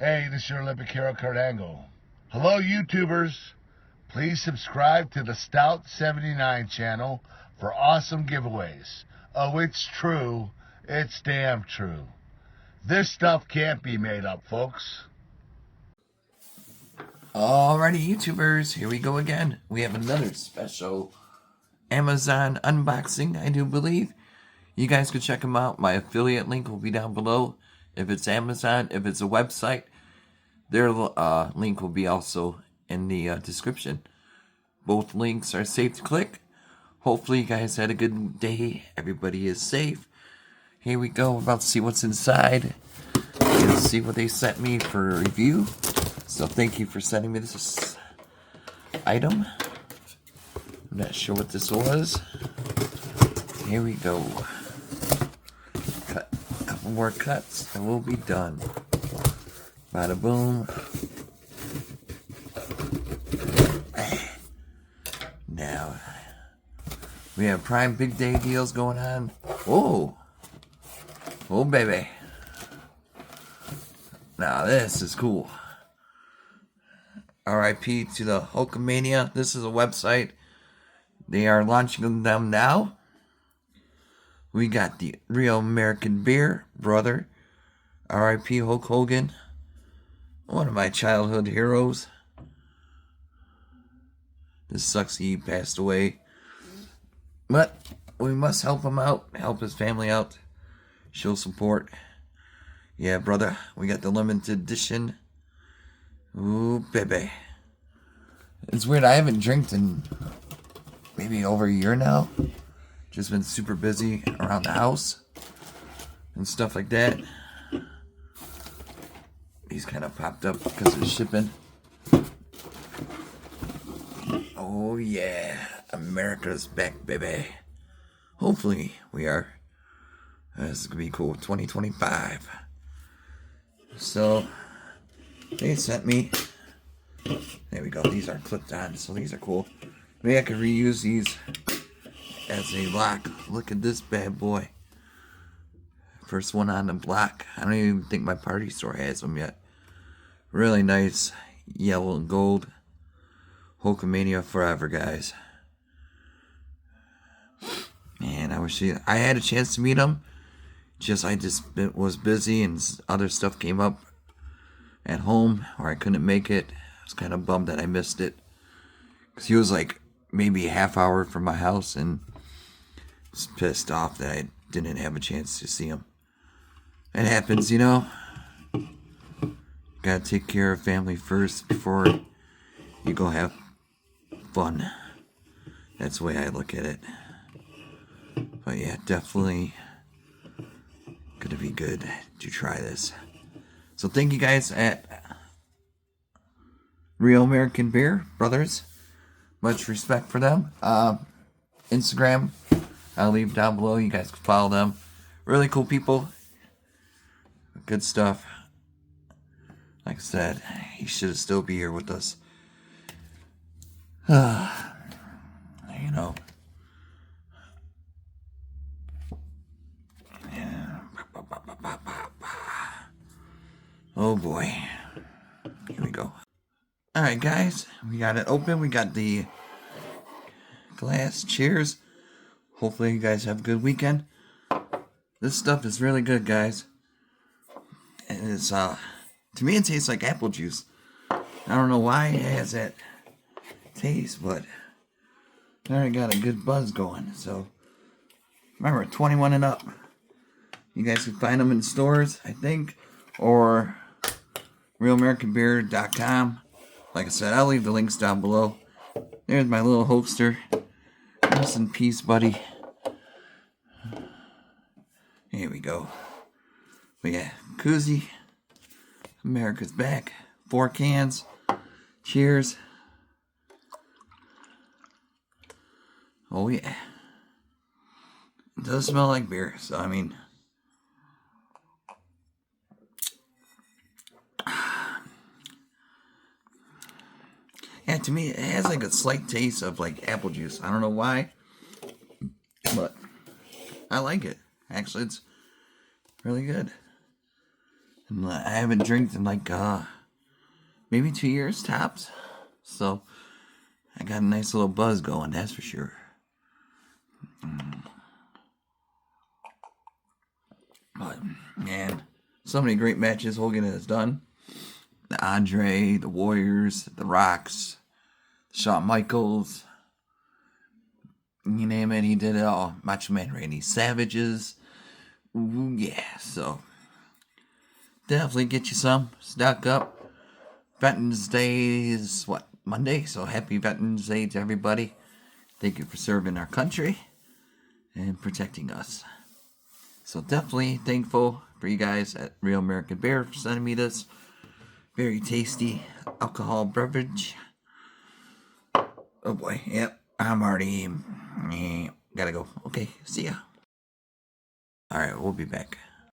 Hey, this is your Olympic hero, Kurt Angle. Hello, YouTubers. Please subscribe to the Stout 79 channel for awesome giveaways. Oh, it's true. It's damn true. This stuff can't be made up, folks. Alrighty, YouTubers, here we go again. We have another special Amazon unboxing, I do believe. You guys can check them out. My affiliate link will be down below. If it's Amazon, if it's a website, their link will be also in the description. Both links are safe to click. Hopefully you guys had a good day. Everybody is safe. Here we go. We're about to see what's inside and see what they sent me for a review. So thank you for sending me this item. I'm not sure what this was. Here we go. Cut a couple more cuts and we'll be done. Bada boom. Now we have Prime Big Day deals going on. Oh baby. Now this is cool. RIP to the Hulkamania. This is a website. They are launching them now. We got the Real American Beer, brother. RIP Hulk Hogan. One of my childhood heroes. This sucks he passed away. But we must help him out. Help his family out. Show support. Yeah, brother. We got the limited edition. Ooh, baby. It's weird. I haven't drank in maybe over a year now. Just been super busy around the house and stuff like that. These kind of popped up because of shipping. Oh yeah, America's back, baby. Hopefully we are. This is gonna be cool. 2025. So they sent me. There we go. These are clipped on, so these are cool. Maybe I could reuse these as a lock. Look at this bad boy. First one on the block. I don't even think my party store has them yet. Really nice yellow and gold. Hulkamania forever, guys. Man, I had a chance to meet him. I just was busy and other stuff came up at home or I couldn't make it. I was kind of bummed that I missed it. Because he was like maybe a half hour from my house and was pissed off that I didn't have a chance to see him. It happens, you know. Gotta take care of family first before you go have fun. That's the way I look at it. But yeah, definitely gonna be good to try this. So thank you guys at Real American Beer Brothers. Much respect for them. Instagram, I'll leave down below. You guys can follow them. Really cool people. Good stuff. Like I said, he should still be here with us. You know. Yeah. Oh boy. Here we go. Alright guys, we got it open. We got the glass. Cheers. Hopefully you guys have a good weekend. This stuff is really good, guys. And it's to me it tastes like apple juice. I don't know why it has that taste, but I already got a good buzz going. So remember, 21 and up. You guys can find them in stores, I think, or realamericanbeer.com. Like I said, I'll leave the links down below. There's my little holster. Rest in peace, buddy. Here we go. But yeah, koozie. America's back. 4 cans. Cheers. Oh yeah. It does smell like beer, so I mean. Yeah, to me, it has like a slight taste of like apple juice. I don't know why, but I like it. Actually, it's really good. And I haven't drank in like maybe 2 years tops. So I got a nice little buzz going, that's for sure. But man, so many great matches Hogan has done. The Andre, the Warriors, the Rocks, Shawn Michaels. You name it, he did it all. Macho Man Randy Savages. Ooh, yeah, so definitely get you some. Stock up. Veterans Day is what? Monday? So happy Veterans Day to everybody. Thank you for serving our country and protecting us. So definitely thankful for you guys at Real American Bear for sending me this very tasty alcohol beverage. Oh boy, yep, I'm already gotta go. Okay, see ya. Alright, we'll be back.